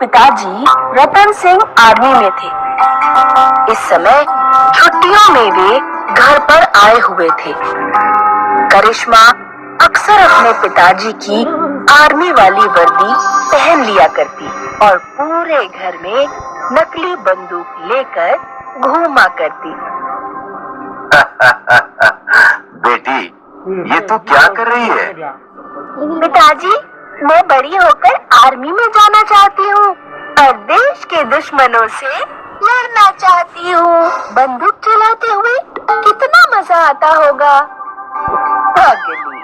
पिताजी रतन सिंह आर्मी में थे। इस समय छुट्टियों में वे घर पर आए हुए थे। करिश्मा अक्सर अपने पिताजी की आर्मी वाली वर्दी पहन लिया करती और पूरे घर में नकली बंदूक लेकर घूमा करती। बेटी, ये तू क्या कर रही है? पिताजी, मैं बड़ी होकर आर्मी में जाना चाहती हूँ और देश के दुश्मनों से लड़ना चाहती हूँ। बंदूक चलाते हुए कितना मजा आता होगा। पागली,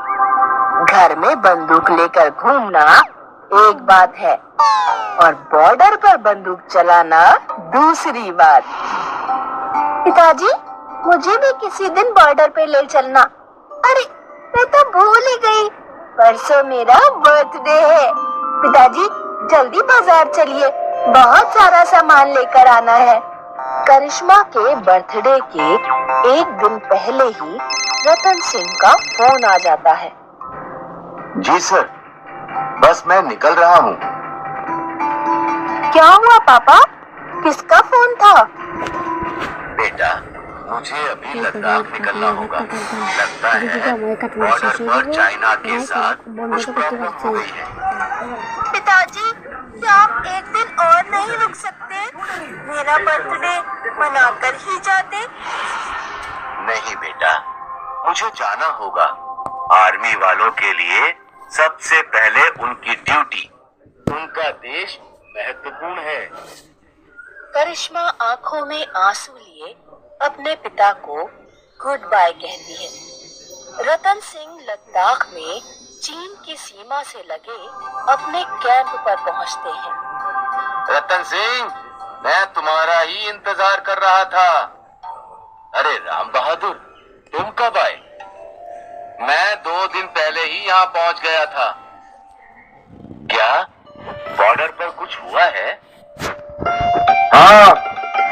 घर में बंदूक लेकर घूमना एक बात है और बॉर्डर पर बंदूक चलाना दूसरी बात। पिताजी, मुझे भी किसी दिन बॉर्डर पे ले चलना। अरे, मैं तो भूल ही गई, परसों मेरा बर्थडे है। पिताजी, जल्दी बाजार चलिए, बहुत सारा सामान लेकर आना है। करिश्मा के बर्थडे के एक दिन पहले ही रतन सिंह का फोन आ जाता है। जी सर, बस मैं निकल रहा हूँ। क्या हुआ पापा, किसका फोन था? बेटा, मुझे अभी लद्दाख निकलना होगा। लगता है बॉर्डर पर चाइना के साथ कुछ प्रॉब्लम हो गई है। पिताजी, क्या आप एक दिन और नहीं रुक सकते? मेरा बर्थडे मनाकर ही जाते। नहीं बेटा, मुझे जाना होगा। आर्मी वालों के लिए सबसे पहले उनकी ड्यूटी, उनका देश महत्वपूर्ण है। करिश्मा आंखों में आंसू लिए अपने पिता को गुड बाय कहती है। रतन सिंह लद्दाख में चीन की सीमा से लगे अपने कैंप पर पहुंचते हैं। रतन सिंह, मैं तुम्हारा ही इंतजार कर रहा था। अरे राम बहादुर, तुम कब आए? मैं 2 दिन पहले ही यहाँ पहुंच गया था। क्या बॉर्डर पर कुछ हुआ है? हाँ,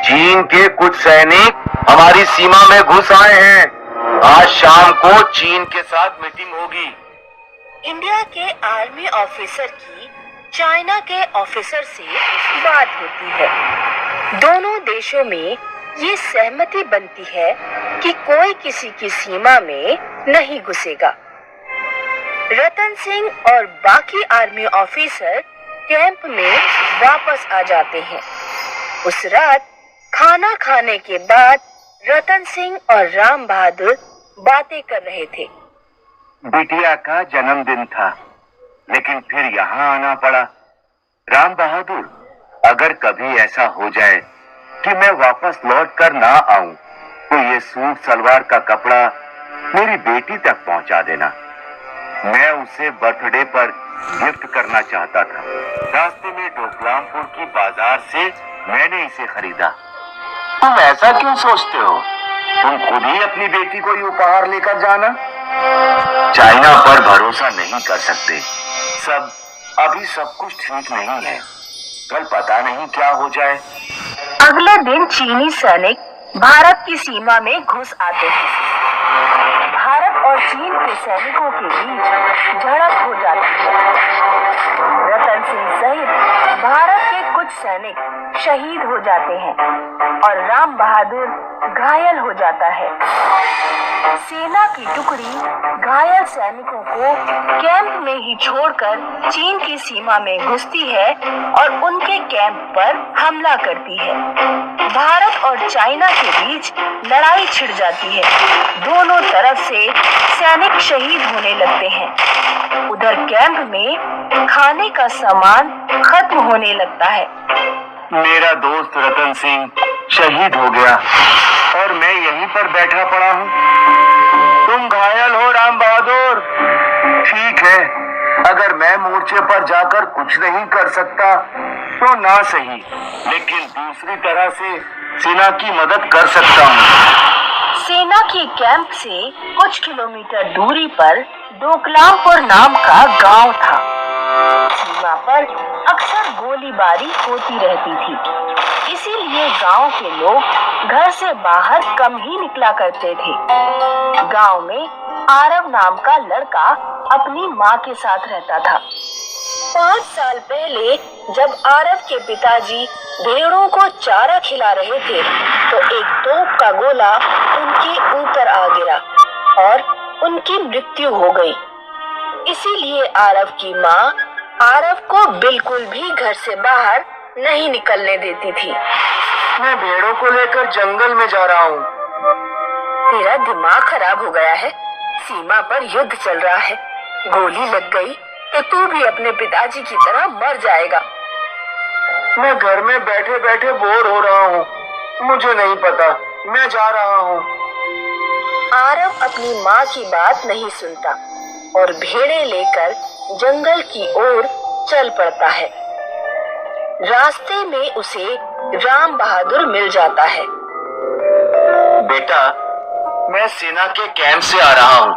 चीन के कुछ सैनिक हमारी सीमा में घुस आए हैं। आज शाम को चीन के साथ मीटिंग होगी। इंडिया के आर्मी ऑफिसर की चाइना के ऑफिसर से बात होती है। दोनों देशों में ये सहमति बनती है कि कोई किसी की सीमा में नहीं घुसेगा। रतन सिंह और बाकी आर्मी ऑफिसर कैंप में वापस आ जाते हैं। उस रात खाना खाने के बाद रतन सिंह और राम बहादुर बातें कर रहे थे। बिटिया का जन्मदिन था, लेकिन फिर यहाँ आना पड़ा। राम बहादुर, अगर कभी ऐसा हो जाए कि मैं वापस लौट कर ना आऊं, तो ये सूट सलवार का कपड़ा मेरी बेटी तक पहुंचा देना। मैं उसे बर्थडे पर गिफ्ट करना चाहता था। रास्ते में डोकलामपुर की बाजार से मैंने इसे खरीदा। तुम ऐसा क्यों सोचते हो? तुम खुद ही अपनी बेटी को ये उपहार लेकर जाना। चाइना पर भरोसा नहीं कर सकते। अभी सब कुछ ठीक नहीं है। कल पता नहीं क्या हो जाए। अगले दिन चीनी सैनिक भारत की सीमा में घुस आते हैं। भारत और चीन के सैनिकों के बीच झड़प हो जाती है। रतन सिंह सहित भारत के कुछ सैनिक शहीद हो जाते हैं और राम बहादुर घायल हो जाता है। सेना की टुकड़ी घायल सैनिकों को कैंप में ही छोड़कर चीन की सीमा में घुसती है और उनके कैंप पर हमला करती है। भारत और चाइना के बीच लड़ाई छिड़ जाती है। दोनों तरफ से सैनिक शहीद होने लगते हैं। उधर कैंप में खाने का सामान खत्म होने लगता है। मेरा दोस्त रतन सिंह शहीद हो गया और मैं यहीं पर बैठा पड़ा हूँ। तुम घायल हो राम बहादुर। ठीक है, अगर मैं मोर्चे पर जाकर कुछ नहीं कर सकता तो ना सही, लेकिन दूसरी तरह से सेना की मदद कर सकता हूँ। सेना के कैंप से कुछ किलोमीटर दूरी पर डोकलामपुर नाम का गांव था। सीमा पर अक्सर गोलीबारी होती रहती थी, इसीलिए गांव के लोग घर से बाहर कम ही निकला करते थे। गांव में आरव नाम का लड़का अपनी माँ के साथ रहता था। 5 साल पहले जब आरव के पिताजी भेड़ों को चारा खिला रहे थे तो एक तोप का गोला उनके ऊपर आ गिरा और उनकी मृत्यु हो गई। इसीलिए आरव की माँ आरव को बिल्कुल भी घर से बाहर नहीं निकलने देती थी। मैं भेड़ों को लेकर जंगल में जा रहा हूँ। तेरा दिमाग खराब हो गया है। सीमा पर युद्ध चल रहा है, गोली लग गई तो तू भी अपने पिताजी की तरह मर जाएगा। मैं घर में बैठे बैठे बोर हो रहा हूँ। मुझे नहीं पता, मैं जा रहा हूँ। आरव अपनी माँ की बात नहीं सुनता और भेड़ें लेकर जंगल की ओर चल पड़ता है। रास्ते में उसे राम बहादुर मिल जाता है। बेटा, मैं सेना के कैंप से आ रहा हूँ।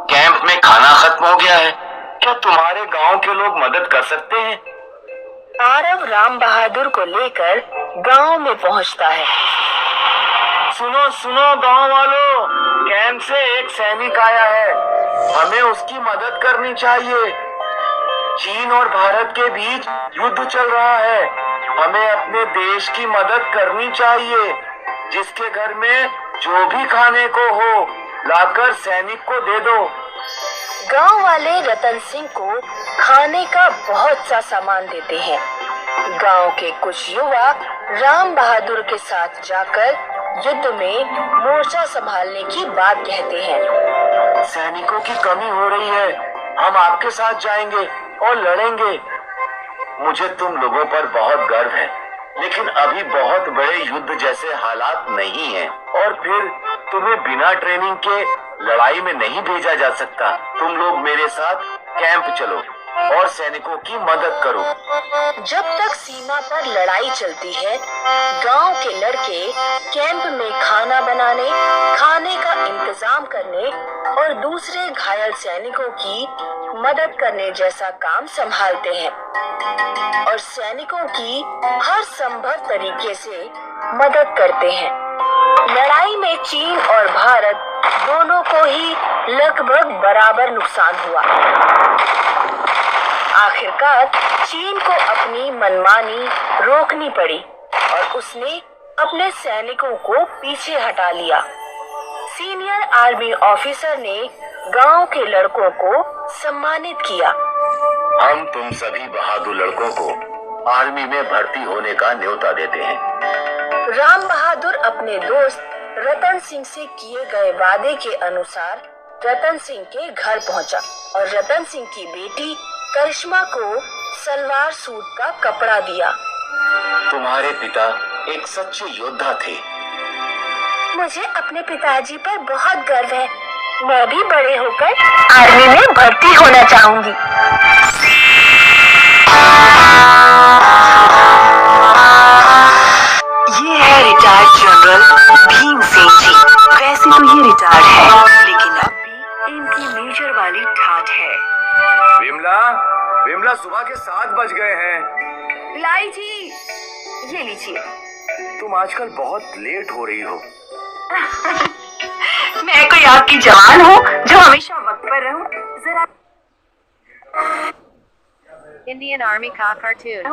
कैंप में खाना खत्म हो गया है। क्या तुम्हारे गांव के लोग मदद कर सकते हैं? आरव राम बहादुर को लेकर गांव में पहुंचता है। सुनो सुनो गांव वालों, कैंप से एक सैनिक आया है। हमें उसकी मदद करनी चाहिए। चीन और भारत के बीच युद्ध चल रहा है। हमें अपने देश की मदद करनी चाहिए। जिसके घर में जो भी खाने को हो, लाकर सैनिक को दे दो। गांव वाले रतन सिंह को खाने का बहुत सा सामान देते हैं। गांव के कुछ युवा राम बहादुर के साथ जाकर युद्ध में मोर्चा संभालने की बात कहते हैं। सैनिकों की कमी हो रही है, हम आपके साथ जाएंगे और लड़ेंगे। मुझे तुम लोगों पर बहुत गर्व है, लेकिन अभी बहुत बड़े युद्ध जैसे हालात नहीं हैं। और फिर तुम्हें बिना ट्रेनिंग के लड़ाई में नहीं भेजा जा सकता। तुम लोग मेरे साथ कैंप चलो और सैनिकों की मदद करो। जब तक सीमा पर लड़ाई चलती है, गांव के लड़के कैंप में खाना बनाने, खाने का इंतजाम करने और दूसरे घायल सैनिकों की मदद करने जैसा काम संभालते हैं और सैनिकों की हर संभव तरीके से मदद करते हैं। लड़ाई में चीन और भारत दोनों को ही लगभग बराबर नुकसान हुआ। आखिरकार चीन को अपनी मनमानी रोकनी पड़ी और उसने अपने सैनिकों को पीछे हटा लिया। सीनियर आर्मी ऑफिसर ने गांव के लड़कों को सम्मानित किया। हम तुम सभी बहादुर लड़कों को आर्मी में भर्ती होने का न्योता देते हैं। राम बहादुर अपने दोस्त रतन सिंह से किए गए वादे के अनुसार रतन सिंह के घर पहुंचा और रतन सिंह की बेटी करिश्मा को सलवार सूट का कपड़ा दिया। तुम्हारे पिता एक सच्चे योद्धा थे। मुझे अपने पिताजी पर बहुत गर्व है। मैं भी बड़े होकर आर्मी में भर्ती होना चाहूंगी। ये है रिटायर्ड जनरल भीम सिंह जी। वैसे तो ये रिटायर्ड है, लेकिन अब भी इनकी मेजर वाली ठाठ है। विमला सुबह के 7 बज गए हैं। लाई जी, ये लीजिए। तुम आजकल बहुत लेट हो रही हो। मैं कोई आपकी जवान हूँ जो हमेशा वक्त पर रहूं। जरा Indian Army का कार्टून।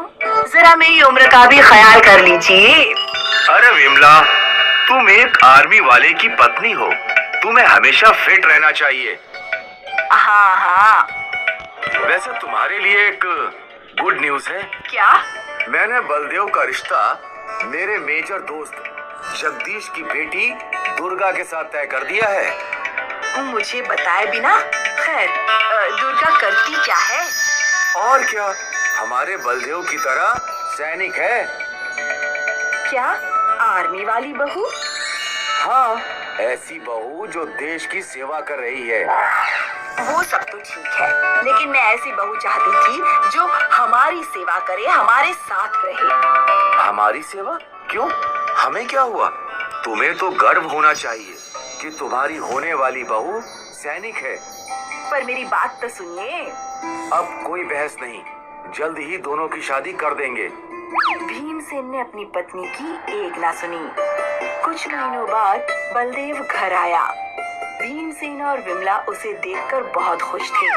जरा मेरी उम्र का भी ख्याल कर लीजिए। अरे विमला, तुम एक आर्मी वाले की पत्नी हो। तुम्हें हमेशा फिट रहना चाहिए। हाँ हाँ। वैसे तुम्हारे लिए एक गुड न्यूज है। क्या? मैंने बलदेव का रिश्ता मेरे मेजर दोस्त जगदीश की बेटी दुर्गा के साथ तय कर दिया है। मुझे बताए बिना? खैर, दुर्गा करती क्या है? और क्या, हमारे बलदेव की तरह सैनिक है। क्या आर्मी वाली बहू? हाँ, ऐसी बहू जो देश की सेवा कर रही है। वो सब तो ठीक है, लेकिन मैं ऐसी बहू चाहती थी जो हमारी सेवा करे, हमारे साथ रहे। हमारी सेवा? क्यों? हमें क्या हुआ? तुम्हें तो गर्व होना चाहिए कि तुम्हारी होने वाली बहू सैनिक है। पर मेरी बात तो सुनिए। अब कोई बहस नहीं, जल्द ही दोनों की शादी कर देंगे। भीमसेन ने अपनी पत्नी की एक ना सुनी। कुछ महीनों बाद बलदेव घर आया। भीमसेन और विमला उसे देखकर बहुत खुश थे।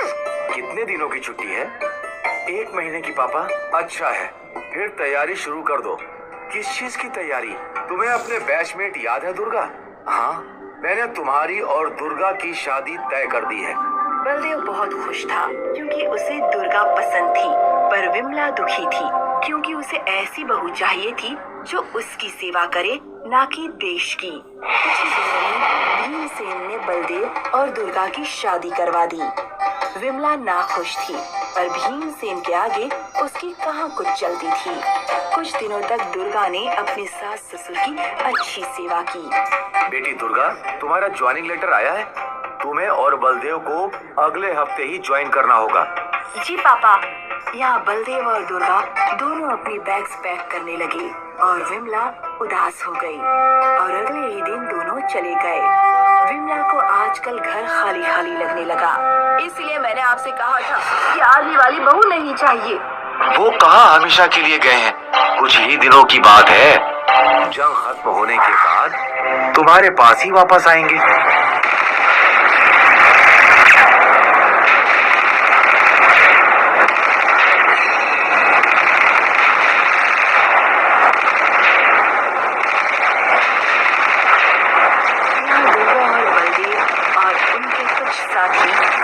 कितने दिनों की छुट्टी है? 1 महीने की पापा। अच्छा है, फिर तैयारी शुरू कर दो। किस चीज की तैयारी? तुम्हें अपने बैचमेट याद है दुर्गा? हाँ, मैंने तुम्हारी और दुर्गा की शादी तय कर दी है। बलदेव बहुत खुश था क्योंकि उसे दुर्गा पसंद थी, पर विमला दुखी थी क्योंकि उसे ऐसी बहू चाहिए थी जो उसकी सेवा करे, ना कि देश की। कुछ ही दिनों में भीमसेन ने बलदेव और दुर्गा की शादी करवा दी। विमला नाखुश थी, पर भीमसेन के आगे उसकी कहाँ कुछ चलती थी। कुछ दिनों तक दुर्गा ने अपने सास ससुर की अच्छी सेवा की। बेटी दुर्गा, तुम्हारा ज्वाइनिंग लेटर आया है। तुम्हें और बलदेव को अगले हफ्ते ही ज्वाइन करना होगा। जी पापा। यहाँ बलदेव और दुर्गा दोनों अपनी बैग्स पैक करने लगे और विमला उदास हो गई और अगले ही दिन दोनों चले गए। विमला को आजकल घर खाली खाली लगने लगा, इसलिए मैंने आपसे कहा था कि आर्मी वाली बहू नहीं चाहिए। वो कहाँ हमेशा के लिए गए हैं, कुछ ही दिनों की बात है। जंग खत्म होने के बाद तुम्हारे पास ही वापस आएंगे।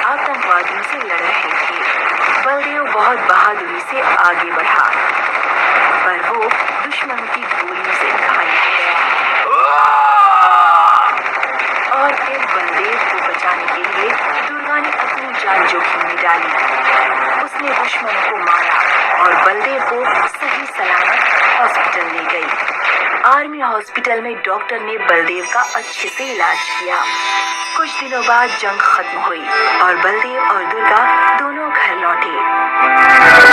आतंकवादियों से लड़ रहे थे। बलदेव बहुत बहादुरी से आगे बढ़ा, पर वो दुश्मनों की गोलियों से घायल हो गया। और फिर बलदेव को बचाने के लिए दुर्गा ने अपनी जान जोखिम में डाली। उसने दुश्मनों को मारा और बलदेव को सही सलामत हॉस्पिटल ले गई। आर्मी हॉस्पिटल में डॉक्टर ने बलदेव का अच्छे से इलाज किया। कुछ दिनों बाद जंग खत्म हुई और बलदेव और दुर्गा दोनों घर लौटे।